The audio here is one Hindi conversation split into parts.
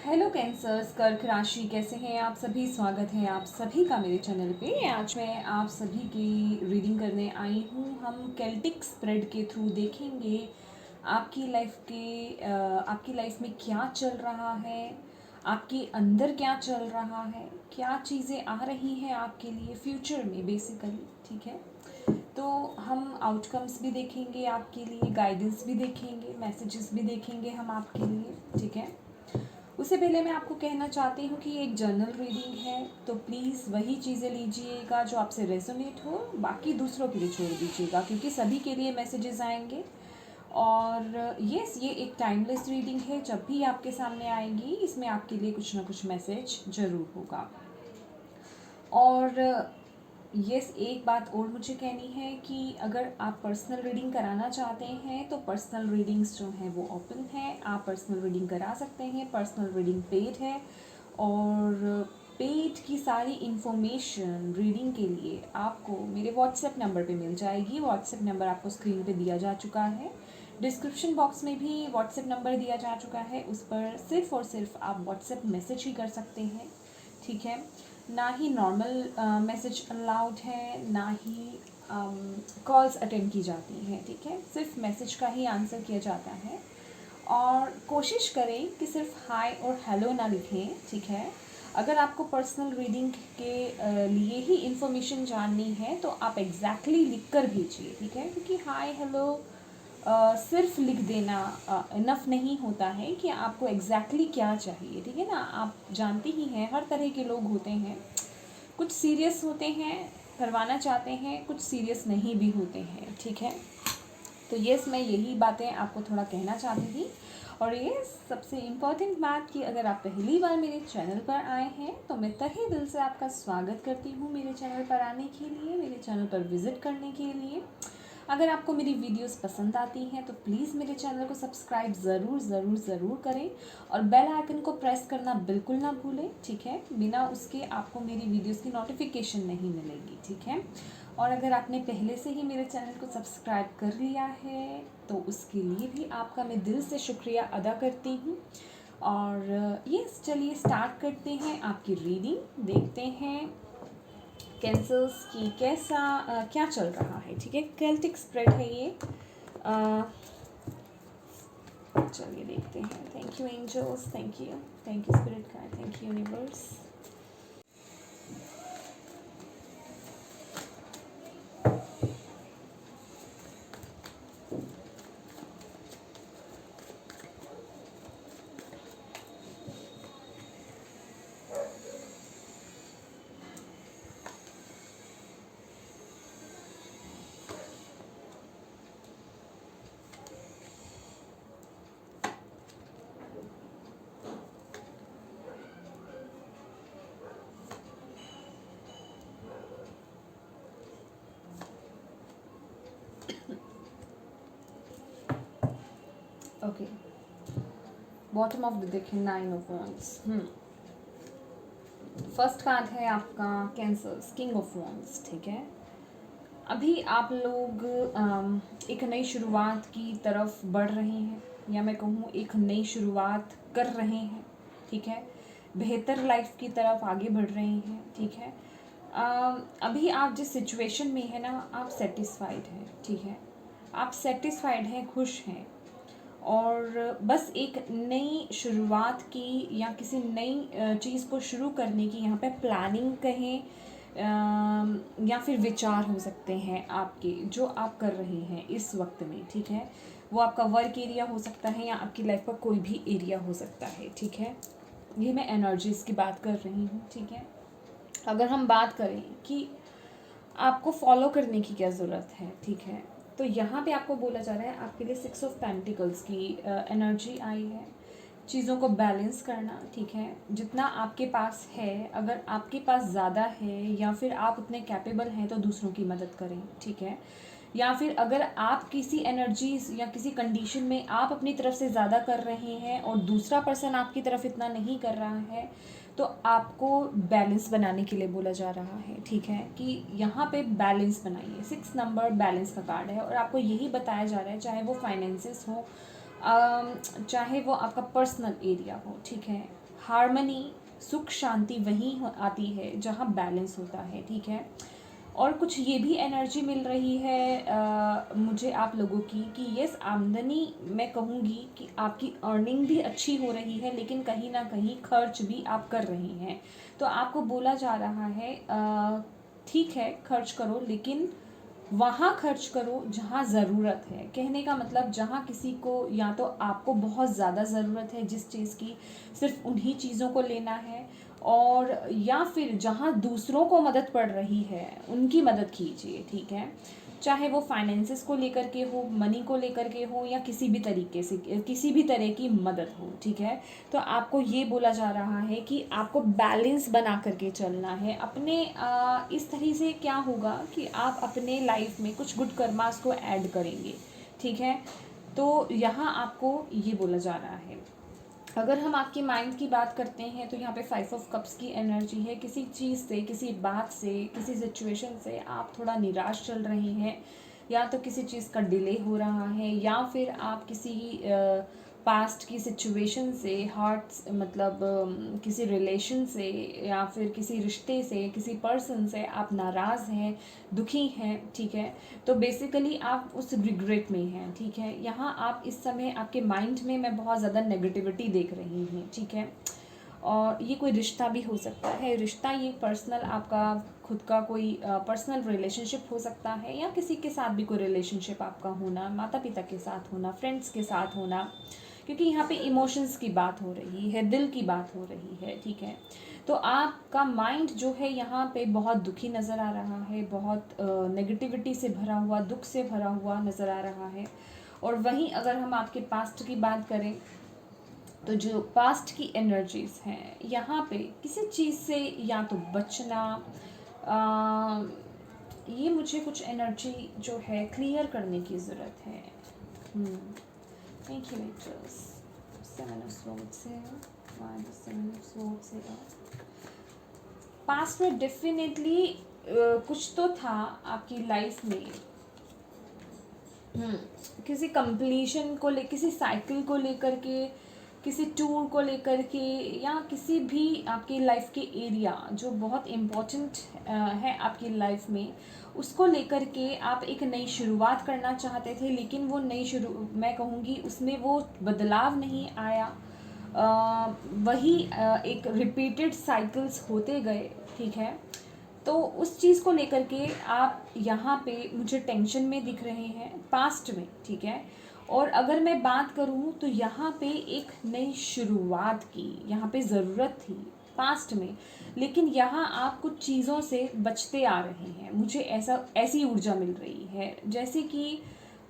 हेलो कैंसर्स, कर्क राशि कैसे हैं आप सभी। स्वागत है आप सभी का मेरे चैनल पे। आज मैं आप सभी की रीडिंग करने आई हूँ। हम केल्टिक स्प्रेड के थ्रू देखेंगे आपकी लाइफ में क्या चल रहा है, आपके अंदर क्या चल रहा है, क्या चीज़ें आ रही हैं आपके लिए फ्यूचर में बेसिकली। ठीक है, तो हम आउटकम्स भी देखेंगे आपके लिए, गाइडेंस भी देखेंगे, मैसेजेस भी देखेंगे हम आपके लिए। ठीक है, उससे पहले मैं आपको कहना चाहती हूँ कि एक जर्नल रीडिंग है, तो प्लीज़ वही चीज़ें लीजिएगा जो आपसे रेजोनेट हो, बाकी दूसरों के लिए छोड़ दीजिएगा क्योंकि सभी के लिए मैसेजेस आएंगे। और ये एक टाइमलेस रीडिंग है, जब भी आपके सामने आएगी इसमें आपके लिए कुछ ना कुछ मैसेज ज़रूर होगा। और यस, एक बात और मुझे कहनी है कि अगर आप पर्सनल रीडिंग कराना चाहते हैं तो पर्सनल रीडिंग्स जो हैं वो ओपन है, आप पर्सनल रीडिंग करा सकते हैं। पर्सनल रीडिंग पेड है और पेड की सारी इन्फॉर्मेशन रीडिंग के लिए आपको मेरे व्हाट्सएप नंबर पे मिल जाएगी। व्हाट्सएप नंबर आपको स्क्रीन पे दिया जा चुका है, डिस्क्रिप्शन बॉक्स में भी व्हाट्सएप नंबर दिया जा चुका है। उस पर सिर्फ़ और सिर्फ आप व्हाट्सएप मैसेज ही कर सकते हैं। ठीक है, ना ही नॉर्मल मैसेज अलाउड है, ना ही कॉल्स अटेंड की जाती हैं। ठीक है, सिर्फ मैसेज का ही आंसर किया जाता है। और कोशिश करें कि सिर्फ हाय और हेलो ना लिखें। ठीक है, अगर आपको पर्सनल रीडिंग के लिए ही इन्फॉर्मेशन जाननी है तो आप एग्जैक्टली लिख कर भेजिए। ठीक है, क्योंकि हाय हेलो सिर्फ लिख देना इनफ नहीं होता है कि आपको एग्जैक्टली क्या चाहिए। ठीक है ना, आप जानते ही हैं हर तरह के लोग होते हैं, कुछ सीरियस होते हैं, करवाना चाहते हैं, कुछ सीरियस नहीं भी होते हैं। ठीक है, तो यस, मैं यही बातें आपको थोड़ा कहना चाहती थी। और ये सबसे इम्पॉर्टेंट बात कि अगर आप पहली बार मेरे चैनल पर आए हैं तो मैं तहे दिल से आपका स्वागत करती हूँ मेरे चैनल पर आने के लिए, मेरे चैनल पर विज़िट करने के लिए। अगर आपको मेरी वीडियोस पसंद आती हैं तो प्लीज़ मेरे चैनल को सब्सक्राइब ज़रूर ज़रूर ज़रूर करें और बेल आइकन को प्रेस करना बिल्कुल ना भूलें। ठीक है, बिना उसके आपको मेरी वीडियोस की नोटिफिकेशन नहीं मिलेगी। ठीक है, और अगर आपने पहले से ही मेरे चैनल को सब्सक्राइब कर लिया है तो उसके लिए भी आपका मैं दिल से शुक्रिया अदा करती हूँ। और यस, चलिए स्टार्ट करते हैं आपकी रीडिंग। देखते हैं कैंसर्स की क्या चल रहा है। ठीक है, केल्टिक स्प्रेड है ये। चलिए देखते हैं। Thank you angels, thank you spirit guide, thank you universe. Okay, bottom of the deck है 9 ऑफ वॉन्ड्स। फर्स्ट कार्ड है आपका कैंसर्स, किंग ऑफ वॉन्ड्स। ठीक है, अभी आप लोग एक नई शुरुआत की तरफ बढ़ रहे हैं, या मैं कहूँ एक नई शुरुआत कर रहे हैं। ठीक है, बेहतर लाइफ की तरफ आगे बढ़ रहे हैं। ठीक है, अभी आप जिस सिचुएशन में है ना, आप सेटिस्फाइड हैं। ठीक है, आप सेटिस्फाइड हैं, खुश हैं, और बस एक नई शुरुआत की या किसी नई चीज़ को शुरू करने की यहाँ पे प्लानिंग कहें या फिर विचार हो सकते हैं आपके, जो आप कर रहे हैं इस वक्त में। ठीक है, वो आपका वर्क एरिया हो सकता है या आपकी लाइफ का कोई भी एरिया हो सकता है। ठीक है, ये मैं एनर्जीज़ की बात कर रही हूँ। ठीक है, अगर हम बात करें कि आपको फॉलो करने की क्या ज़रूरत है। ठीक है, तो यहाँ पे आपको बोला जा रहा है आपके लिए 6 ऑफ पेंटिकल्स की एनर्जी आई है। चीज़ों को बैलेंस करना। ठीक है, जितना आपके पास है, अगर आपके पास ज़्यादा है या फिर आप उतने कैपेबल हैं तो दूसरों की मदद करें। ठीक है, या फिर अगर आप किसी एनर्जीज या किसी कंडीशन में आप अपनी तरफ से ज़्यादा कर रहे हैं और दूसरा पर्सन आपकी तरफ इतना नहीं कर रहा है, तो आपको बैलेंस बनाने के लिए बोला जा रहा है। ठीक है, कि यहाँ पे बैलेंस बनाइए। 6 नंबर बैलेंस का कार्ड है और आपको यही बताया जा रहा है, चाहे वो फाइनेंसेस हो, चाहे वो आपका पर्सनल एरिया हो। ठीक है, हार्मनी, सुख शांति वहीं आती है जहाँ बैलेंस होता है, ठीक है। और कुछ ये भी एनर्जी मिल रही है मुझे आप लोगों की कि यस, आमदनी मैं कहूँगी कि आपकी अर्निंग भी अच्छी हो रही है, लेकिन कहीं ना कहीं खर्च भी आप कर रहे हैं। तो आपको बोला जा रहा है ठीक है खर्च करो, लेकिन वहाँ खर्च करो जहाँ ज़रूरत है। कहने का मतलब जहाँ किसी को, या तो आपको बहुत ज़्यादा ज़रूरत है जिस चीज़ की, सिर्फ उन्हीं चीज़ों को लेना है, और या फिर जहाँ दूसरों को मदद पड़ रही है उनकी मदद कीजिए, ठीक है। चाहे वो फाइनेंसेस को लेकर के हो, मनी को लेकर के हो, या किसी भी तरीके से किसी भी तरह की मदद हो, ठीक है। तो आपको ये बोला जा रहा है कि आपको बैलेंस बना करके चलना है अपने। इस तरह से क्या होगा कि आप अपने लाइफ में कुछ गुड कर्मास को ऐड करेंगे, ठीक है। तो यहाँ आपको ये बोला जा रहा है। अगर हम आपके माइंड की बात करते हैं तो यहाँ पे 5 ऑफ कप्स की एनर्जी है। किसी चीज़ से, किसी बात से, किसी सिचुएशन से आप थोड़ा निराश चल रहे हैं, या तो किसी चीज़ का डिले हो रहा है, या फिर आप किसी पास्ट की सिचुएशन से, हार्ट मतलब किसी रिलेशन से, या फिर किसी रिश्ते से, किसी पर्सन से आप नाराज़ हैं, दुखी हैं, ठीक है। तो बेसिकली आप उस रिग्रेट में हैं, ठीक है। यहाँ आप इस समय आपके माइंड में मैं बहुत ज़्यादा नेगेटिविटी देख रही हूँ, ठीक है। और ये कोई रिश्ता भी हो सकता है, रिश्ता ये पर्सनल आपका खुद का कोई पर्सनल रिलेशनशिप हो सकता है, या किसी के साथ भी कोई रिलेशनशिप आपका होना, माता पिता के साथ होना, फ्रेंड्स के साथ होना, क्योंकि यहाँ पे इमोशंस की बात हो रही है, दिल की बात हो रही है, ठीक है। तो आपका माइंड जो है यहाँ पे बहुत दुखी नज़र आ रहा है, बहुत नेगेटिविटी से भरा हुआ, दुख से भरा हुआ नज़र आ रहा है। और वहीं अगर हम आपके पास्ट की बात करें तो जो पास्ट की एनर्जीज़ हैं यहाँ पे किसी चीज़ से या तो बचना, ये मुझे कुछ एनर्जी जो है क्लियर करने की ज़रूरत है। Thank you, angels. 7 of Swords here. Why the 7 of Swords here? Past में डेफिनेटली कुछ तो था आपकी लाइफ में, किसी कंप्लीशन को ले, किसी साइकिल को लेकर के, किसी टूर को लेकर के, या किसी भी आपकी लाइफ के एरिया जो बहुत इम्पोर्टेंट है आपकी लाइफ में, उसको लेकर के आप एक नई शुरुआत करना चाहते थे, लेकिन वो नई मैं कहूँगी उसमें वो बदलाव नहीं आया। वही एक रिपीटेड साइकिल्स होते गए, ठीक है। तो उस चीज़ को लेकर के आप यहाँ पे मुझे टेंशन में दिख रहे हैं पास्ट में, ठीक है। और अगर मैं बात करूँ तो यहाँ पे एक नई शुरुआत की यहाँ पे ज़रूरत थी पास्ट में, लेकिन यहाँ आप कुछ चीज़ों से बचते आ रहे हैं, मुझे ऐसी ऊर्जा मिल रही है। जैसे कि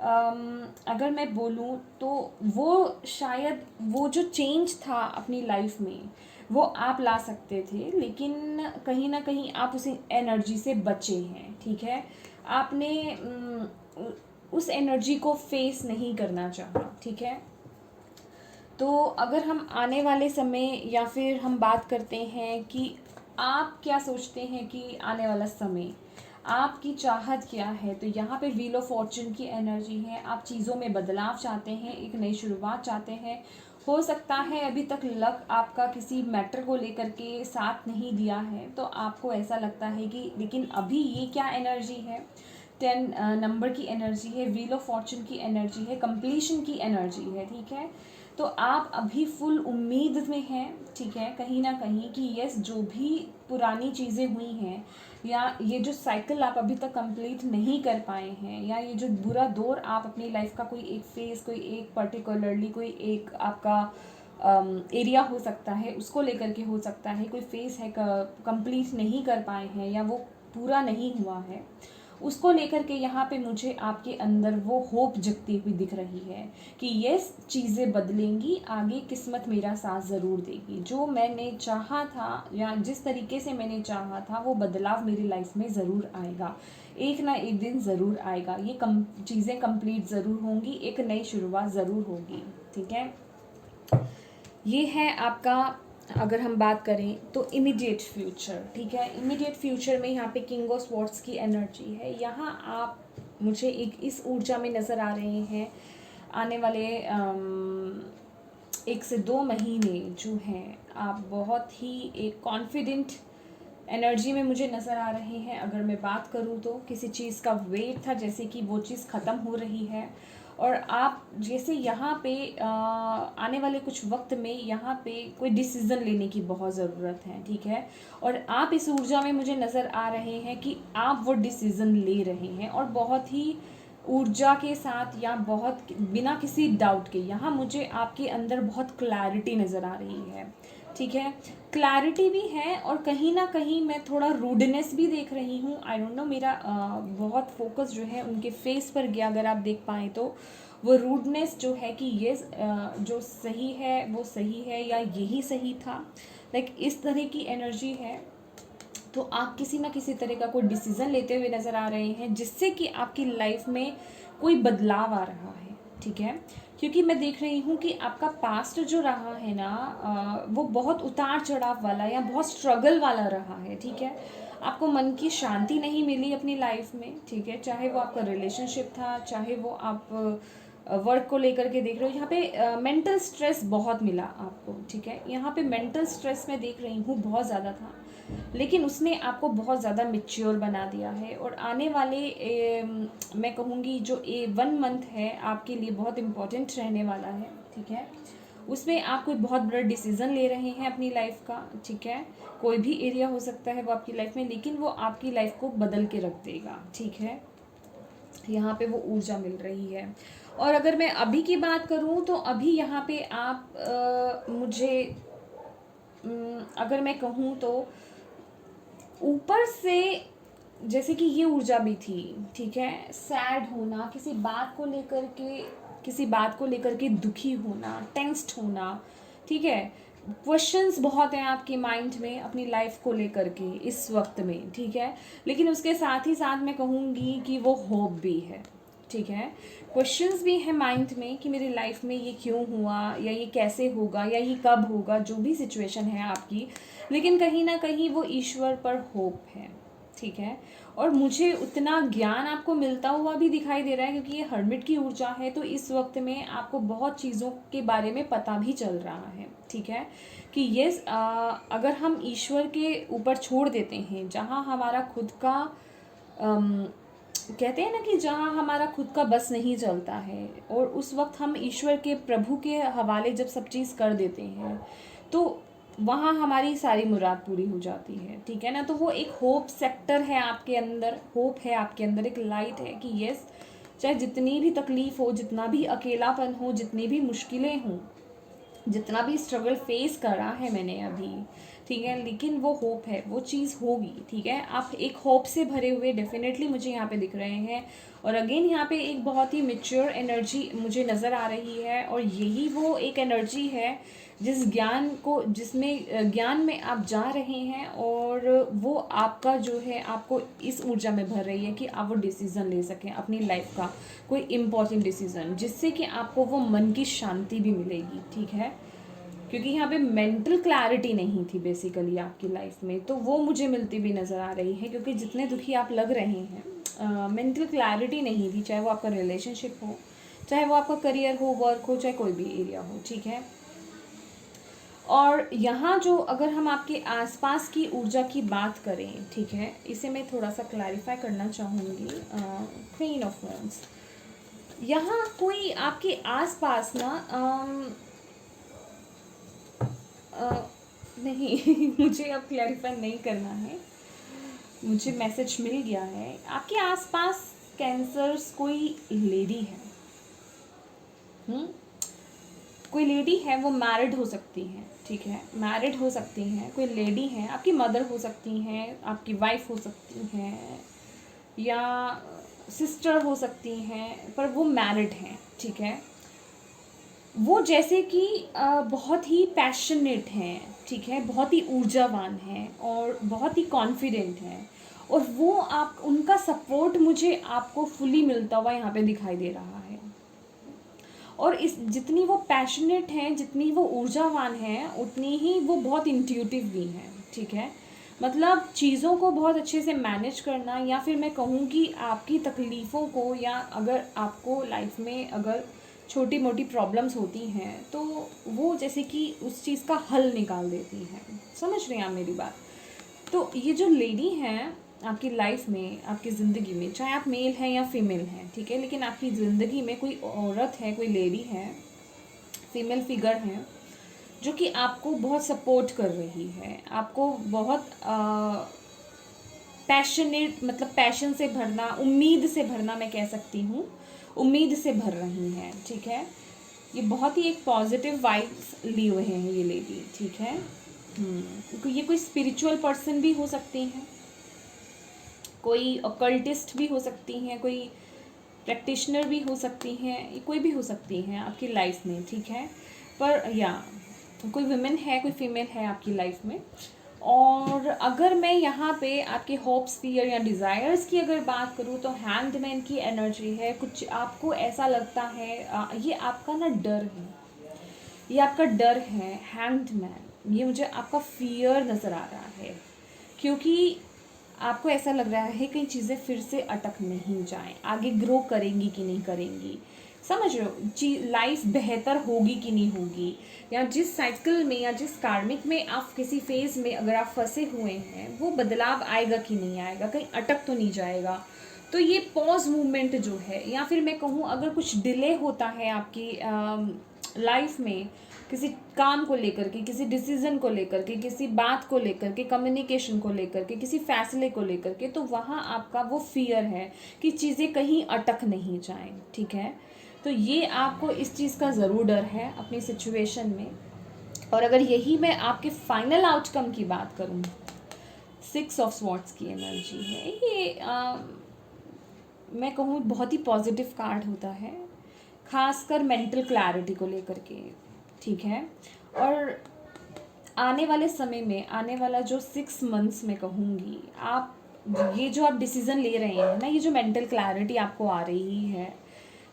अगर मैं बोलूँ तो वो शायद वो जो चेंज था अपनी लाइफ में वो आप ला सकते थे, लेकिन कहीं ना कहीं आप उसी एनर्जी से बचे हैं, ठीक है। आपने उस एनर्जी को फेस नहीं करना चाहा, ठीक है। तो अगर हम आने वाले समय या फिर हम बात करते हैं कि आप क्या सोचते हैं कि आने वाला समय आपकी चाहत क्या है, तो यहाँ पे व्हील ऑफ फॉर्चून की एनर्जी है। आप चीज़ों में बदलाव चाहते हैं, एक नई शुरुआत चाहते हैं। हो सकता है अभी तक लक आपका किसी मैटर को लेकर के साथ नहीं दिया है, तो आपको ऐसा लगता है कि लेकिन अभी ये क्या एनर्जी है, 10 नंबर की एनर्जी है, व्हील ऑफ फॉर्चून की एनर्जी है, कंप्लीशन की एनर्जी है, ठीक है। तो आप अभी फुल उम्मीद में हैं, ठीक है, कहीं ना कहीं कि यस, जो भी पुरानी चीज़ें हुई हैं, या ये जो साइकिल आप अभी तक कंप्लीट नहीं कर पाए हैं, या ये जो बुरा दौर आप अपनी लाइफ का कोई एक फेज़, कोई एक पर्टिकुलरली कोई एक आपका एरिया हो सकता है, उसको लेकर के हो सकता है कोई फेज़ है कंप्लीट नहीं कर पाए हैं, या वो पूरा नहीं हुआ है, उसको लेकर के यहाँ पे मुझे आपके अंदर वो होप जगती हुई दिख रही है कि यस, चीज़ें बदलेंगी, आगे किस्मत मेरा साथ ज़रूर देगी। जो मैंने चाहा था या जिस तरीके से मैंने चाहा था वो बदलाव मेरी लाइफ में ज़रूर आएगा, एक ना एक दिन ज़रूर आएगा। ये चीज़ें कंप्लीट ज़रूर होंगी, एक नई शुरुआत ज़रूर होगी, ठीक है। ये है आपका, अगर हम बात करें तो इमीडिएट फ्यूचर, ठीक है। इमीडिएट फ्यूचर में यहाँ पे किंग ऑफ स्वॉर्ड्स की एनर्जी है। यहाँ आप मुझे एक इस ऊर्जा में नज़र आ रहे हैं आने वाले 1 से 2 महीने जो हैं आप बहुत ही एक कॉन्फिडेंट एनर्जी में मुझे नज़र आ रहे हैं। अगर मैं बात करूँ तो किसी चीज़ का वेट था, जैसे कि वो चीज़ ख़त्म हो रही है और आप जैसे यहाँ पे आने वाले कुछ वक्त में यहाँ पे कोई डिसीज़न लेने की बहुत ज़रूरत है, ठीक है। और आप इस ऊर्जा में मुझे नज़र आ रहे हैं कि आप वो डिसीज़न ले रहे हैं और बहुत ही ऊर्जा के साथ या बहुत बिना किसी डाउट के। यहाँ मुझे आपके अंदर बहुत क्लैरिटी नज़र आ रही है, ठीक है। क्लैरिटी भी है और कहीं ना कहीं मैं थोड़ा रूडनेस भी देख रही हूँ। आई डोंट नो, मेरा बहुत फोकस जो है उनके फेस पर गया, अगर आप देख पाएँ तो वो रूडनेस जो है कि ये जो सही है वो सही है या यही सही था, लाइक इस तरह की एनर्जी है। तो आप किसी ना किसी तरह का कोई डिसीज़न लेते हुए नज़र आ रहे हैं जिससे कि आपकी लाइफ में कोई बदलाव आ रहा है, ठीक है। क्योंकि मैं देख रही हूँ कि आपका पास्ट जो रहा है ना वो बहुत उतार चढ़ाव वाला या बहुत स्ट्रगल वाला रहा है, ठीक है। आपको मन की शांति नहीं मिली अपनी लाइफ में, ठीक है। चाहे वो आपका रिलेशनशिप था, चाहे वो आप वर्क को लेकर के देख रहे हो, यहाँ पे मेंटल स्ट्रेस बहुत मिला आपको, ठीक है। यहाँ पे मेंटल स्ट्रेस मैं देख रही हूँ बहुत ज़्यादा था, लेकिन उसने आपको बहुत ज़्यादा मैच्योर बना दिया है। और आने वाले मैं कहूँगी जो 1 मंथ है आपके लिए बहुत इम्पोर्टेंट रहने वाला है, ठीक है। उसमें आप कोई बहुत बड़ा डिसीज़न ले रहे हैं अपनी लाइफ का, ठीक है। कोई भी एरिया हो सकता है वो आपकी लाइफ में, लेकिन वो आपकी लाइफ को बदल के रख देगा, ठीक है। यहाँ पे वो ऊर्जा मिल रही है। और अगर मैं अभी की बात करूँ तो अभी यहाँ पे आप मुझे अगर मैं कहूँ तो ऊपर से जैसे कि ये ऊर्जा भी थी, ठीक है। सैड होना, किसी बात को लेकर के दुखी होना, टेंस्ड होना, ठीक है। क्वेश्चंस बहुत हैं आपके माइंड में अपनी लाइफ को लेकर के इस वक्त में, ठीक है। लेकिन उसके साथ ही साथ मैं कहूँगी कि वो होप भी है, ठीक है। क्वेश्चंस भी है माइंड में कि मेरी लाइफ में ये क्यों हुआ या ये कैसे होगा या ये कब होगा, जो भी सिचुएशन है आपकी, लेकिन कहीं ना कहीं वो ईश्वर पर होप है, ठीक है। और मुझे उतना ज्ञान आपको मिलता हुआ भी दिखाई दे रहा है क्योंकि ये हर्मिट की ऊर्जा है। तो इस वक्त में आपको बहुत चीज़ों के बारे में पता भी चल रहा है, ठीक है। कि ये अगर हम ईश्वर के ऊपर छोड़ देते हैं, जहाँ हमारा खुद का कहते हैं ना कि जहाँ हमारा खुद का बस नहीं चलता है, और उस वक्त हम ईश्वर के प्रभु के हवाले जब सब चीज़ कर देते हैं तो वहाँ हमारी सारी मुराद पूरी हो जाती है, ठीक है ना। तो वो एक होप सेक्टर है आपके अंदर, होप है आपके अंदर, एक लाइट है कि यस, चाहे जितनी भी तकलीफ़ हो, जितना भी अकेलापन हो, जितनी भी मुश्किलें हों, जितना भी स्ट्रगल फेस करा है मैंने अभी, ठीक है, लेकिन वो होप है, वो चीज़ होगी, ठीक है। आप एक होप से भरे हुए डेफिनेटली मुझे यहाँ पे दिख रहे हैं। और अगेन यहाँ पे एक बहुत ही मैच्योर एनर्जी मुझे नज़र आ रही है, और यही वो एक एनर्जी है जिसमें ज्ञान में आप जा रहे हैं, और वो आपका जो है आपको इस ऊर्जा में भर रही है कि आप वो डिसीज़न ले सकें अपनी लाइफ का, कोई इम्पोर्टेंट डिसीज़न, जिससे कि आपको वो मन की शांति भी मिलेगी, ठीक है। क्योंकि यहाँ पे मेंटल क्लैरिटी नहीं थी बेसिकली आपकी लाइफ में, तो वो मुझे मिलती भी नज़र आ रही है। क्योंकि जितने दुखी आप लग रहे हैं, मेंटल क्लैरिटी नहीं थी, चाहे वो आपका रिलेशनशिप हो, चाहे वो आपका करियर हो, वर्क हो, चाहे कोई भी एरिया हो, ठीक है। और यहाँ जो अगर हम आपके आसपास की ऊर्जा की बात करें, ठीक है, इसे मैं थोड़ा सा क्लैरिफाई करना चाहूँगी। क्वीन ऑफ वांड्स, यहाँ कोई आपके आसपास ना नहीं मुझे अब क्लैरिफाई नहीं करना है, मुझे मैसेज मिल गया है। आपके आसपास कैंसर्स कोई लेडी है, कोई लेडी है, वो मैरिड हो सकती हैं, ठीक है, मैरिड हो सकती हैं, कोई लेडी है, आपकी मदर हो सकती हैं, आपकी वाइफ हो सकती हैं, या सिस्टर हो सकती हैं, पर वो मैरिड हैं, ठीक है। वो जैसे कि बहुत ही पैशनेट हैं, ठीक है, बहुत ही ऊर्जावान हैं और बहुत ही कॉन्फिडेंट हैं, और वो आप उनका सपोर्ट मुझे आपको फुली मिलता हुआ यहाँ पे दिखाई दे रहा है। और इस जितनी वो पैशनेट हैं, जितनी वो ऊर्जावान हैं, उतनी ही वो बहुत इंट्यूटिव भी हैं, ठीक है। मतलब चीज़ों को बहुत अच्छे से मैनेज करना, या फिर मैं कहूँ कि आपकी तकलीफ़ों को, या अगर आपको लाइफ में अगर छोटी मोटी प्रॉब्लम्स होती हैं तो वो जैसे कि उस चीज़ का हल निकाल देती हैं। समझ रहे हैं आप मेरी बात? तो ये जो लेडी हैं आपकी लाइफ में, आपकी ज़िंदगी में, चाहे आप मेल हैं या फीमेल हैं, ठीक है, लेकिन आपकी ज़िंदगी में कोई औरत है, कोई लेडी है, फीमेल फिगर है, जो कि आपको बहुत सपोर्ट कर रही है, आपको बहुत पैशनेट, मतलब पैशन से भरना, उम्मीद से भरना मैं कह सकती हूँ, उम्मीद से भर रही हैं, ठीक है। ये बहुत ही एक पॉजिटिव वाइब्स लिए हुए हैं ये लेडी, ठीक है। ये कोई स्पिरिचुअल पर्सन भी हो सकती हैं, कोई ऑकल्टिस्ट भी हो सकती हैं, कोई प्रैक्टिशनर भी हो सकती हैं, ये कोई भी हो सकती हैं आपकी लाइफ में, ठीक है। पर या कोई वुमेन है, कोई फीमेल है आपकी लाइफ में। और अगर मैं यहाँ पे आपके होप्स, फियर या डिज़ायर्स की अगर बात करूँ तो हैंगमैन की एनर्जी है। कुछ आपको ऐसा लगता है, ये आपका ना डर है, ये आपका डर है हैंगमैन, ये मुझे आपका फियर नज़र आ रहा है, क्योंकि आपको ऐसा लग रहा है कई चीज़ें फिर से अटक नहीं जाएं, आगे ग्रो करेंगी कि नहीं करेंगी, समझ रहे हो, लाइफ बेहतर होगी कि नहीं होगी, या जिस साइकिल में या जिस कार्मिक में आप किसी फेज़ में अगर आप फंसे हुए हैं वो बदलाव आएगा कि नहीं आएगा, कहीं अटक तो नहीं जाएगा। तो ये पॉज मूवमेंट जो है, या फिर मैं कहूँ अगर कुछ डिले होता है आपकी लाइफ में, किसी काम को लेकर के, किसी डिसीज़न को लेकर के, किसी बात को लेकर के, कम्युनिकेशन को लेकर के, किसी फैसले को लेकर के, तो वहाँ आपका वो फियर है कि चीज़ें कहीं अटक नहीं जाएं, ठीक है। तो ये आपको इस चीज़ का ज़रूर डर है अपनी सिचुएशन में। और अगर यही मैं आपके फाइनल आउटकम की बात करूँ, 6 ऑफ स्वॉर्ड्स की एनर्जी है ये, मैं कहूँ बहुत ही पॉजिटिव कार्ड होता है, खासकर मेंटल क्लैरिटी को लेकर के, ठीक है। और आने वाले समय में, आने वाला जो 6 मंथ्स में कहूँगी, आप ये जो आप डिसीज़न ले रहे हैं ना, ये जो मेंटल क्लैरिटी आपको आ रही है,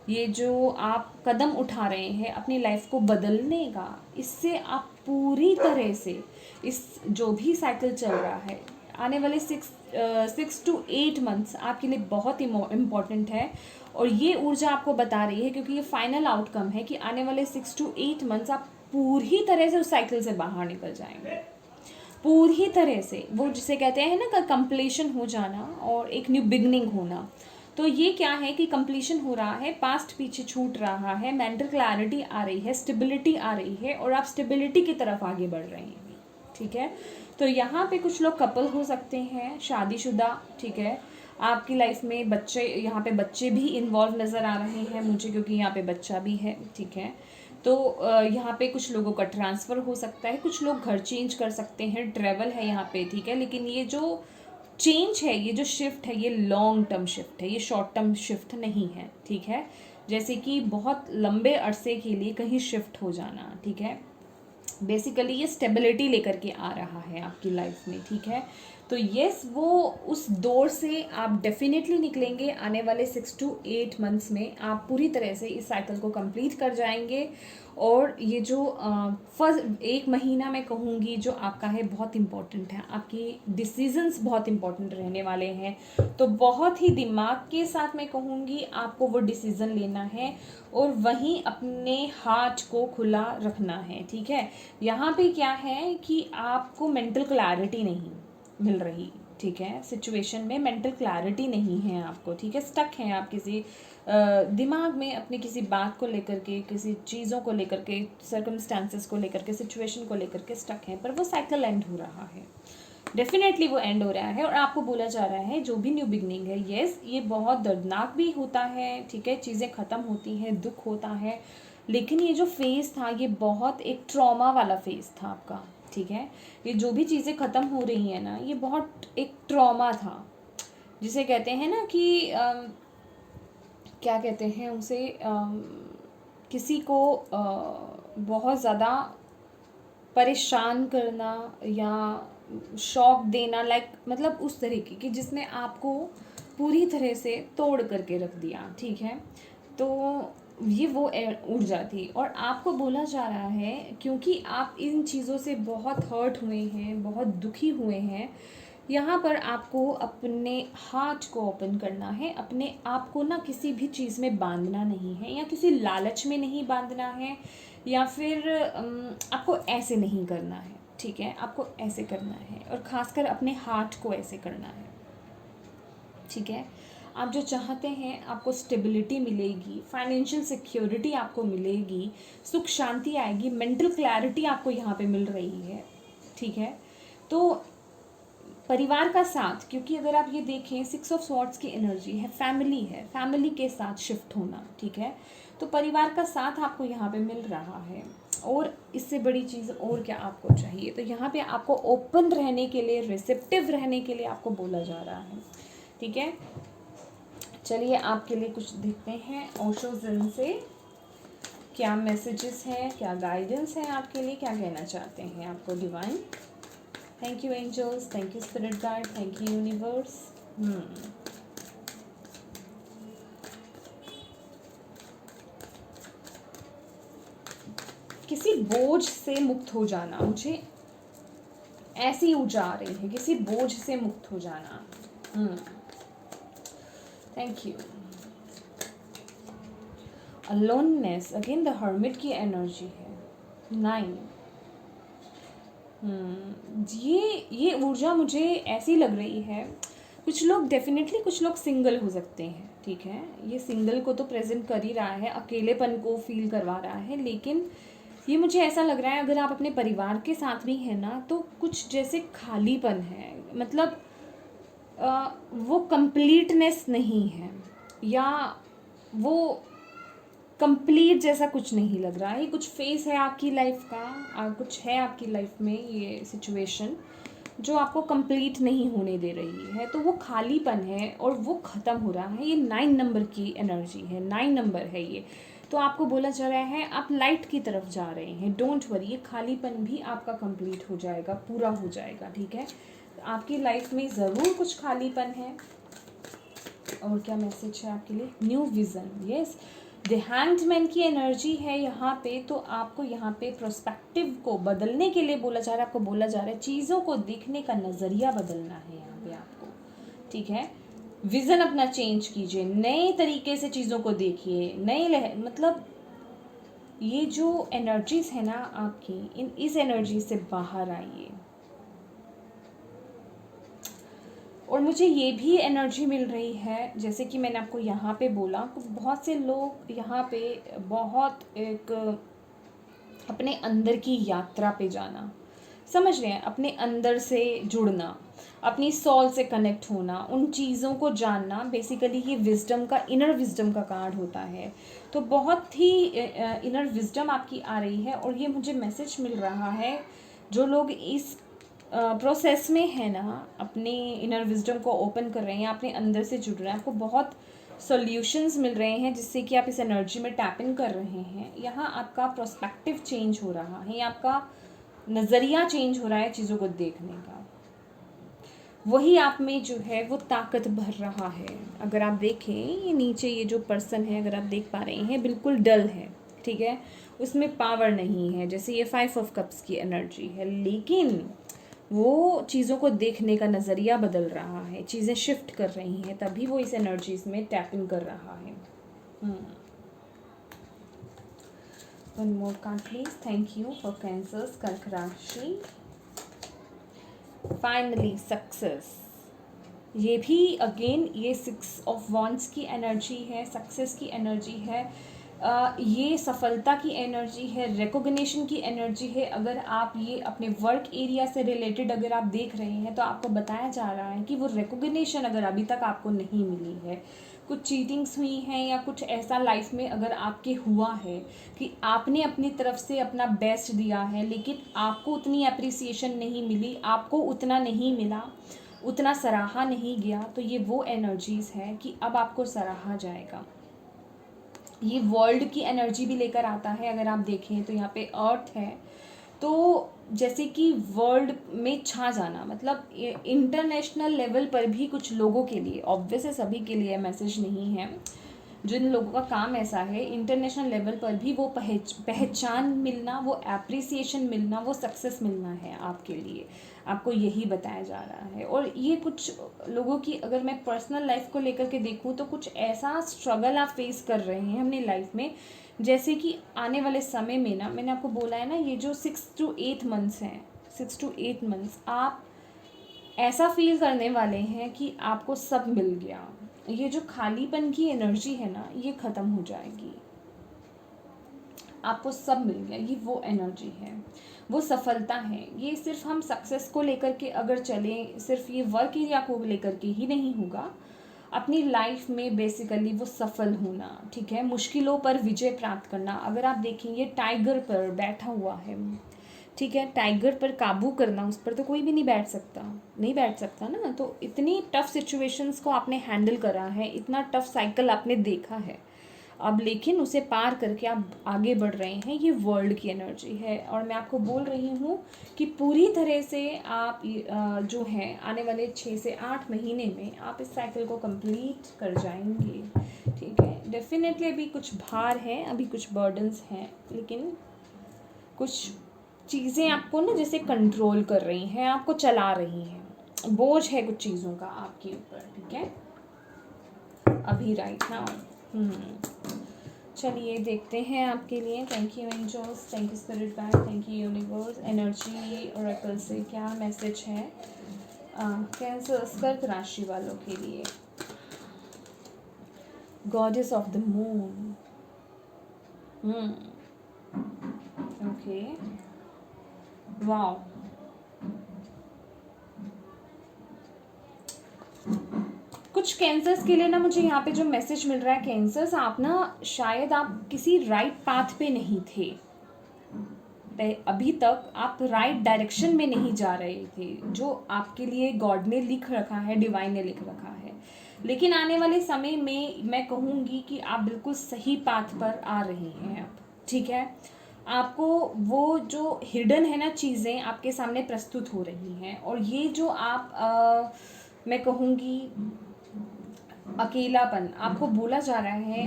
ये जो आप कदम उठा रहे हैं अपनी लाइफ को बदलने का, इससे आप पूरी तरह से इस जो भी साइकिल चल रहा है आने वाले 6 to 8 मंथ्स आपके लिए बहुत ही इम्पॉर्टेंट है। और ये ऊर्जा आपको बता रही है, क्योंकि ये फाइनल आउटकम है कि आने वाले 6 to 8 मंथ्स आप पूरी तरह से उस साइकिल से बाहर निकल जाएंगे, पूरी तरह से, वो जिसे कहते हैं ना कंप्लीशन हो जाना और एक न्यू बिगनिंग होना। तो ये क्या है कि कंप्लीशन हो रहा है, पास्ट पीछे छूट रहा है, मेंटल क्लैरिटी आ रही है, स्टेबिलिटी आ रही है, और आप स्टेबिलिटी की तरफ आगे बढ़ रहे हैं, ठीक है। तो यहाँ पे कुछ लोग कपल हो सकते हैं, शादीशुदा, ठीक है। आपकी लाइफ में बच्चे, यहाँ पे बच्चे भी इन्वॉल्व नज़र आ रहे हैं मुझे, क्योंकि यहाँ पे बच्चा भी है, ठीक है। तो यहाँ पे कुछ लोगों का ट्रांसफ़र हो सकता है, कुछ लोग घर चेंज कर सकते हैं, ट्रैवल है यहाँ पे, ठीक है। लेकिन ये जो चेंज है, ये जो शिफ्ट है, ये लॉन्ग टर्म शिफ्ट है, ये शॉर्ट टर्म शिफ्ट नहीं है, ठीक है। जैसे कि बहुत लंबे अरसे के लिए कहीं शिफ्ट हो जाना, ठीक है। बेसिकली ये स्टेबिलिटी लेकर के आ रहा है आपकी लाइफ में, ठीक है। तो येस, वो उस दौर से आप डेफिनेटली निकलेंगे आने वाले 6 to 8 मंथ्स में, आप पूरी तरह से इस साइकिल को कंप्लीट कर जाएंगे। और ये जो फर्स्ट 1 महीना मैं कहूँगी जो आपका है बहुत इम्पॉर्टेंट है, आपकी डिसीजंस बहुत इम्पॉर्टेंट रहने वाले हैं। तो बहुत ही दिमाग के साथ मैं कहूँगी आपको वो डिसीज़न लेना है, और वहीं अपने हार्ट को खुला रखना है, ठीक है। यहाँ पे क्या है कि आपको मेंटल क्लैरिटी नहीं मिल रही, ठीक है, सिचुएशन में मेंटल क्लैरिटी नहीं है आपको, ठीक है। स्टक हैं आप किसी दिमाग में अपनी किसी बात को लेकर के, किसी चीज़ों को लेकर के, सर्कमस्टांसेस को लेकर के, सिचुएशन को लेकर के स्टक हैं, पर वो साइकिल एंड हो रहा है, डेफिनेटली वो एंड हो रहा है। और आपको बोला जा रहा है जो भी न्यू बिगनिंग है, येस, ये बहुत दर्दनाक भी होता है, ठीक है, चीज़ें ख़त्म होती हैं, दुख होता है, लेकिन ये जो फेज़ था ये बहुत एक ट्रॉमा वाला फेज़ था आपका, ठीक है। ये जो भी चीज़ें ख़त्म हो रही हैं ना, ये बहुत एक ट्रॉमा था, जिसे कहते हैं ना कि क्या कहते हैं उसे, किसी को बहुत ज़्यादा परेशान करना या शॉक देना, लाइक मतलब उस तरीके की जिसने आपको पूरी तरह से तोड़ करके रख दिया, ठीक है। तो ये वो ऊर्जा थी, और आपको बोला जा रहा है क्योंकि आप इन चीज़ों से बहुत हर्ट हुए हैं, बहुत दुखी हुए हैं, यहाँ पर आपको अपने हार्ट को ओपन करना है, अपने आप को ना किसी भी चीज़ में बांधना नहीं है, या किसी लालच में नहीं बांधना है, या फिर आपको ऐसे नहीं करना है, ठीक है, आपको ऐसे करना है, और ख़ासकर अपने हार्ट को ऐसे करना है, ठीक है। आप जो चाहते हैं, आपको स्टेबिलिटी मिलेगी, फाइनेंशियल सिक्योरिटी आपको मिलेगी, सुख शांति आएगी, मेंटल क्लैरिटी आपको यहाँ पे मिल रही है, ठीक है। तो परिवार का साथ, क्योंकि अगर आप ये देखें 6 ऑफ स्वॉर्ड्स की एनर्जी है, फैमिली के साथ शिफ्ट होना, ठीक है। तो परिवार का साथ आपको यहाँ पे मिल रहा है, और इससे बड़ी चीज़ और क्या आपको चाहिए। तो यहाँ पे आपको ओपन रहने के लिए, रिसेप्टिव रहने के लिए आपको बोला जा रहा है, ठीक है। चलिए आपके लिए कुछ देखते हैं ओशो ज़ेन से क्या मैसेजेस हैं, क्या गाइडेंस है आपके लिए, क्या कहना चाहते हैं आपको divine. Thank you angels, thank you spirit guide, thank you universe. किसी बोझ से मुक्त हो जाना, मुझे ऐसी ऊर्जा आ रही है, किसी बोझ से मुक्त हो जाना। Thank you. Aloneness, again the hermit की एनर्जी है, 9। ये ऊर्जा मुझे ऐसी लग रही है, कुछ लोग डेफिनेटली, कुछ लोग सिंगल हो सकते हैं, ठीक है। ये सिंगल को तो प्रेजेंट कर ही रहा है, अकेलेपन को फील करवा रहा है, लेकिन ये मुझे ऐसा लग रहा है अगर आप अपने परिवार के साथ भी हैं ना, तो कुछ जैसे खालीपन है, मतलब वो कंप्लीटनेस नहीं है, या वो कंप्लीट जैसा कुछ नहीं लग रहा है। ये कुछ फेस है आपकी लाइफ का, कुछ है आपकी लाइफ में ये सिचुएशन जो आपको कंप्लीट नहीं होने दे रही है, तो वो खालीपन है और वो ख़त्म हो रहा है। ये 9 नंबर की एनर्जी है, 9 नंबर है ये। तो आपको बोला जा रहा है आप लाइट की तरफ जा रहे हैं, डोंट वरी, ये खालीपन भी आपका कंप्लीट हो जाएगा, पूरा हो जाएगा, ठीक है। आपकी लाइफ में ज़रूर कुछ खालीपन है। और क्या मैसेज है आपके लिए, new vision, yes, the handman की एनर्जी है यहाँ पे। तो आपको यहाँ पे प्रोस्पेक्टिव को बदलने के लिए बोला जा रहा है, आपको बोला जा रहा है चीज़ों को देखने का नज़रिया बदलना है यहाँ पे आपको, ठीक है। विज़न अपना चेंज कीजिए, नए तरीके से चीज़ों को देखिए, मतलब ये जो एनर्जीज है ना आपकी, इस एनर्जी से बाहर आइए। और मुझे ये भी एनर्जी मिल रही है, जैसे कि मैंने आपको यहाँ पे बोला, बहुत से लोग यहाँ पे बहुत एक अपने अंदर की यात्रा पे जाना, समझ रहे हैं, अपने अंदर से जुड़ना, अपनी सोल से कनेक्ट होना, उन चीज़ों को जानना, बेसिकली ये विजडम का, इनर विजडम का कार्ड होता है। तो बहुत ही इनर विजडम आपकी आ रही है, और ये मुझे मैसेज मिल रहा है जो लोग इस प्रोसेस में है ना, अपने इनर विजडम को ओपन कर रहे हैं, अपने अंदर से जुड़ रहे हैं, आपको बहुत सॉल्यूशंस मिल रहे हैं जिससे कि आप इस एनर्जी में टैप इन कर रहे हैं। यहाँ आपका प्रोस्पेक्टिव चेंज हो रहा है, आपका नज़रिया चेंज हो रहा है चीज़ों को देखने का, वही आप में जो है वो ताकत भर रहा है। अगर आप देखें ये नीचे, ये जो पर्सन है, अगर आप देख पा रहे हैं, बिल्कुल डल है, ठीक है, उसमें पावर नहीं है, जैसे ये 5 ऑफ कप्स की एनर्जी है, लेकिन वो चीज़ों को देखने का नज़रिया बदल रहा है, चीज़ें शिफ्ट कर रही हैं, तभी वो इस एनर्जीज में टैप इन कर रहा है। One more card please, thank you for cancers, कर्क राशि। फाइनली सक्सेस, ये भी अगेन ये 6 ऑफ वॉन्ड्स की एनर्जी है, सक्सेस की एनर्जी है, ये सफलता की एनर्जी है, रिकॉग्निशन की एनर्जी है। अगर आप ये अपने वर्क एरिया से रिलेटेड अगर आप देख रहे हैं, तो आपको बताया जा रहा है कि वो रिकॉग्निशन अगर अभी तक आपको नहीं मिली है, कुछ चीटिंग्स हुई हैं, या कुछ ऐसा लाइफ में अगर आपके हुआ है कि आपने अपनी तरफ से अपना बेस्ट दिया है, लेकिन आपको उतनी अप्रिसिएशन नहीं मिली, आपको उतना नहीं मिला, उतना सराहा नहीं गया, तो ये वो एनर्जीज़ है कि अब आपको सराहा जाएगा। ये वर्ल्ड की एनर्जी भी लेकर आता है। अगर आप देखें तो यहाँ पे अर्थ है, तो जैसे कि वर्ल्ड में छा जाना, मतलब इंटरनेशनल लेवल पर भी कुछ लोगों के लिए, ऑब्वियस है सभी के लिए मैसेज नहीं है, जिन लोगों का काम ऐसा है, इंटरनेशनल लेवल पर भी वो पहचान मिलना, वो एप्रिसिएशन मिलना, वो सक्सेस मिलना है आपके लिए, आपको यही बताया जा रहा है। और ये कुछ लोगों की अगर मैं पर्सनल लाइफ को लेकर के देखूँ तो कुछ ऐसा स्ट्रगल आप फेस कर रहे हैं अपनी लाइफ में, जैसे कि आने वाले समय में ना, मैंने आपको बोला है ना, ये जो 6 to 8 मंथ्स हैं, 6 to 8 मंथ्स आप ऐसा फील करने वाले हैं कि आपको सब मिल गया। ये जो खालीपन की एनर्जी है ना, ये ख़त्म हो जाएगी, आपको सब मिल गया, ये वो एनर्जी है, वो सफलता है। ये सिर्फ हम सक्सेस को लेकर के अगर चलें, सिर्फ ये वर्क एरिया को लेकर के ही नहीं होगा, अपनी लाइफ में बेसिकली वो सफल होना, ठीक है, मुश्किलों पर विजय प्राप्त करना। अगर आप देखेंगे टाइगर पर बैठा हुआ है, ठीक है, टाइगर पर काबू करना, उस पर तो कोई भी नहीं बैठ सकता, नहीं बैठ सकता ना। तो इतनी टफ सिचुएशंस को आपने हैंडल करा है, इतना टफ साइकिल आपने देखा है, अब लेकिन उसे पार करके आप आगे बढ़ रहे हैं, ये वर्ल्ड की एनर्जी है। और मैं आपको बोल रही हूँ कि पूरी तरह से आप जो है आने वाले 6 से 8 महीने में आप इस साइकिल को कंप्लीट कर जाएंगे, ठीक है। डेफिनेटली अभी कुछ भार है, अभी कुछ बर्डन्स हैं, लेकिन कुछ चीज़ें आपको ना जैसे कंट्रोल कर रही हैं, आपको चला रही हैं, बोझ है कुछ चीज़ों का आपके ऊपर, ठीक है, अभी राइट नाउ। चलिए देखते हैं आपके लिए। Thank you angels, thank you spirit guide, thank you universe, energy oracle से क्या मैसेज है कैंसर कर्क राशि वालों के लिए। Goddess of the moon, okay, wow, कुछ कैंसर्स के लिए ना मुझे यहाँ पे जो मैसेज मिल रहा है, कैंसर्स आप ना शायद आप किसी राइट पाथ पे नहीं थे, अभी तक आप राइट डायरेक्शन में नहीं जा रहे थे, जो आपके लिए गॉड ने लिख रखा है, डिवाइन ने लिख रखा है। लेकिन आने वाले समय में मैं कहूँगी कि आप बिल्कुल सही पाथ पर आ रहे हैं अब, ठीक है। आपको वो जो हिडन है ना चीज़ें आपके सामने प्रस्तुत हो रही हैं, और ये जो आप मैं कहूँगी अकेलापन आपको बोला जा रहा है,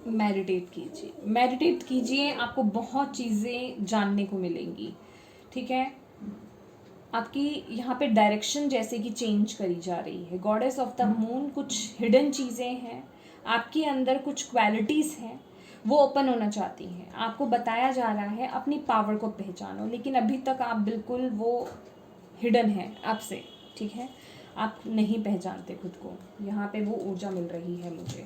मेडिटेट कीजिए, मेडिटेट कीजिए, आपको बहुत चीज़ें जानने को मिलेंगी, ठीक है। आपकी यहाँ पे डायरेक्शन जैसे कि चेंज करी जा रही है। गॉडेस ऑफ द मून, कुछ हिडन चीज़ें हैं आपके अंदर, कुछ क्वालिटीज़ हैं, वो ओपन होना चाहती हैं। आपको बताया जा रहा है अपनी पावर को पहचानो, लेकिन अभी तक आप बिल्कुल वो हिडन है आपसे, ठीक है, आप नहीं पहचानते खुद को। यहाँ पे वो ऊर्जा मिल रही है मुझे,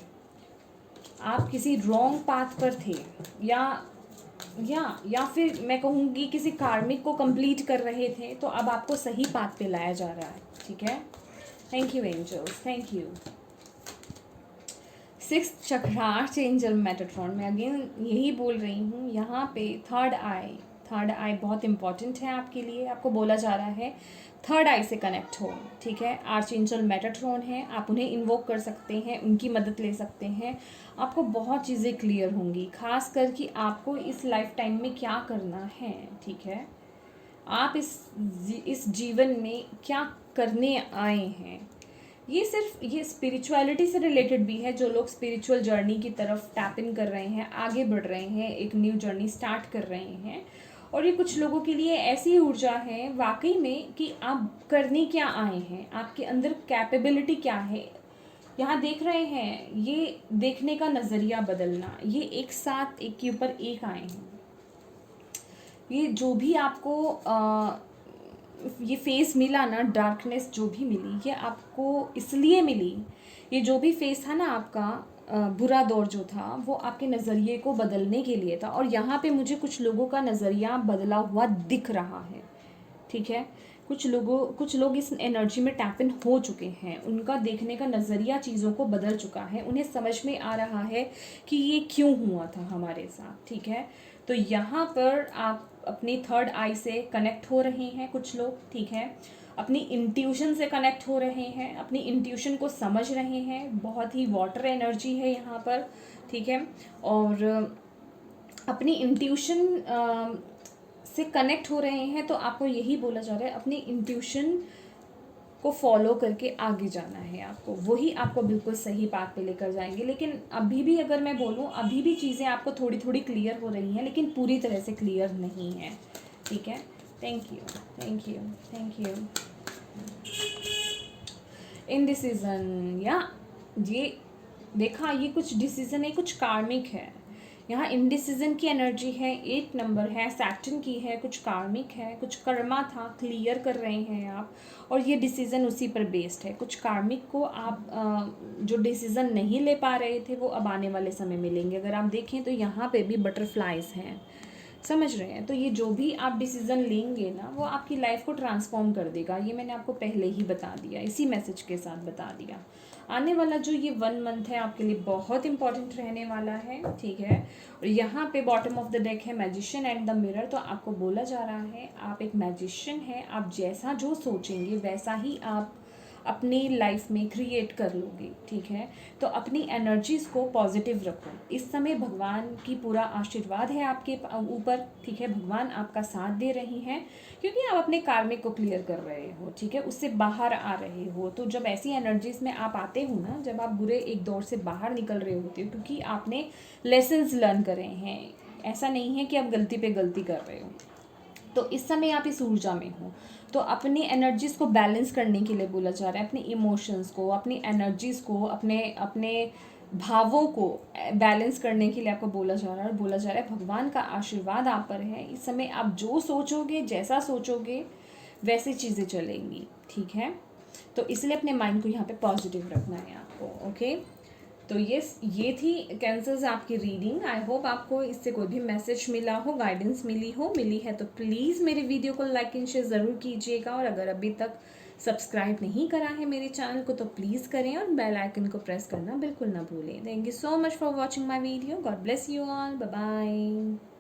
आप किसी रॉन्ग पाथ पर थे, या फिर मैं कहूँगी किसी कार्मिक को कंप्लीट कर रहे थे, तो अब आपको सही पाथ पे लाया जा रहा है, ठीक है। Thank you angels, thank you. 6th chakra archangel Metatron, मैं अगेन यही बोल रही हूँ, यहाँ पे थर्ड आई बहुत इंपॉर्टेंट है आपके लिए। आपको बोला जा रहा है थर्ड आई से कनेक्ट हो, ठीक है। आर्च एंजल मेटाट्रॉन है, आप उन्हें इन्वोक कर सकते हैं, उनकी मदद ले सकते हैं, आपको बहुत चीज़ें क्लियर होंगी, खास कर कि आपको इस लाइफ टाइम में क्या करना है, ठीक है। आप इस जीवन में क्या करने आए हैं, ये सिर्फ ये स्पिरिचुअलिटी से रिलेटेड भी है। जो लोग स्पिरिचुअल जर्नी की तरफ टैप इन कर रहे हैं, आगे बढ़ रहे हैं, एक न्यू जर्नी स्टार्ट कर रहे हैं, और ये कुछ लोगों के लिए ऐसी ऊर्जा है वाकई में कि आप करने क्या आए हैं, आपके अंदर कैपेबिलिटी क्या है, यहाँ देख रहे हैं, ये देखने का नज़रिया बदलना, ये एक साथ एक के ऊपर एक आए हैं। ये जो भी आपको ये फेस मिला ना, डार्कनेस जो भी मिली, ये आपको इसलिए मिली, ये जो भी फेस था ना आपका बुरा दौर जो था, वो आपके नज़रिए को बदलने के लिए था। और यहाँ पे मुझे कुछ लोगों का नज़रिया बदला हुआ दिख रहा है, ठीक है। कुछ लोग इस एनर्जी में टैप इन हो चुके हैं, उनका देखने का नज़रिया चीज़ों को बदल चुका है, उन्हें समझ में आ रहा है कि ये क्यों हुआ था हमारे साथ, ठीक है। तो यहाँ पर आप अपनी थर्ड आई से कनेक्ट हो रहे हैं कुछ लोग, ठीक है, अपनी इंट्यूशन से कनेक्ट हो रहे हैं, अपनी इंट्यूशन को समझ रहे हैं, बहुत ही वाटर एनर्जी है यहाँ पर, ठीक है। और अपनी इंट्यूशन से कनेक्ट हो रहे हैं, तो आपको यही बोला जा रहा है, अपनी इंट्यूशन को फॉलो करके आगे जाना है आपको, वही आपको बिल्कुल सही पाथ पे लेकर जाएंगे। लेकिन अभी भी अगर मैं बोलूँ, अभी भी चीज़ें आपको थोड़ी थोड़ी क्लियर हो रही हैं, लेकिन पूरी तरह से क्लियर नहीं है, ठीक है। Thank you, thank you, thank you. Indecision, या ये देखा, ये कुछ डिसीजन है, कुछ कार्मिक है। यहाँ इनडिसीजन की एनर्जी है, 8 नंबर है, सैटर्न की है, कुछ कार्मिक है, कुछ कर्मा था, क्लियर कर रहे हैं आप, और ये डिसीज़न उसी पर बेस्ड है। कुछ कार्मिक को आप जो डिसीज़न नहीं ले पा रहे थे वो अब आने वाले समय में लेंगे। अगर आप देखें तो यहाँ पे भी बटरफ्लाइज हैं, समझ रहे हैं। तो ये जो भी आप डिसीज़न लेंगे ना, वो आपकी लाइफ को ट्रांसफॉर्म कर देगा। ये मैंने आपको पहले ही बता दिया, इसी मैसेज के साथ बता दिया। आने वाला जो ये 1 मंथ है आपके लिए बहुत इंपॉर्टेंट रहने वाला है, ठीक है। और यहाँ पे बॉटम ऑफ द डेक है मैजिशियन एंड द मिरर। तो आपको बोला जा रहा है आप एक मैजिशियन है, आप जैसा जो सोचेंगे वैसा ही आप अपनी लाइफ में क्रिएट कर लोगे, ठीक है। तो अपनी एनर्जीज़ को पॉजिटिव रखो। इस समय भगवान की पूरा आशीर्वाद है आपके ऊपर, ठीक है। भगवान आपका साथ दे रही हैं, क्योंकि आप अपने कार्मिक को क्लियर कर रहे हो, ठीक है, उससे बाहर आ रहे हो। तो जब ऐसी एनर्जीज़ में आप आते हो ना, जब आप बुरे एक दौर से बाहर निकल रहे होते हो, क्योंकि आपने लेसन्स लर्न करे हैं, ऐसा नहीं है कि आप गलती पे गलती कर रहे हो। तो इस समय आप इस ऊर्जा में हो, तो अपनी एनर्जीज़ को बैलेंस करने के लिए बोला जा रहा है, अपने इमोशंस को, अपनी एनर्जीज़ को, अपने अपने भावों को बैलेंस करने के लिए आपको बोला जा रहा है। और बोला जा रहा है भगवान का आशीर्वाद आप पर है। इस समय आप जो सोचोगे, जैसा सोचोगे वैसी चीज़ें चलेंगी, ठीक है। तो इसलिए अपने माइंड को यहाँ पे पॉजिटिव रखना है आपको, ओके। तो ये थी कैंसर्स आपकी रीडिंग। आई होप आपको इससे कोई भी मैसेज मिला हो, गाइडेंस मिली है तो प्लीज़ मेरे वीडियो को लाइक एंड शेयर ज़रूर कीजिएगा। और अगर अभी तक सब्सक्राइब नहीं करा है मेरे चैनल को तो प्लीज़ करें, और बेल आइकन को प्रेस करना बिल्कुल ना भूलें। Thank you so much for watching my video. God bless you all, bye bye.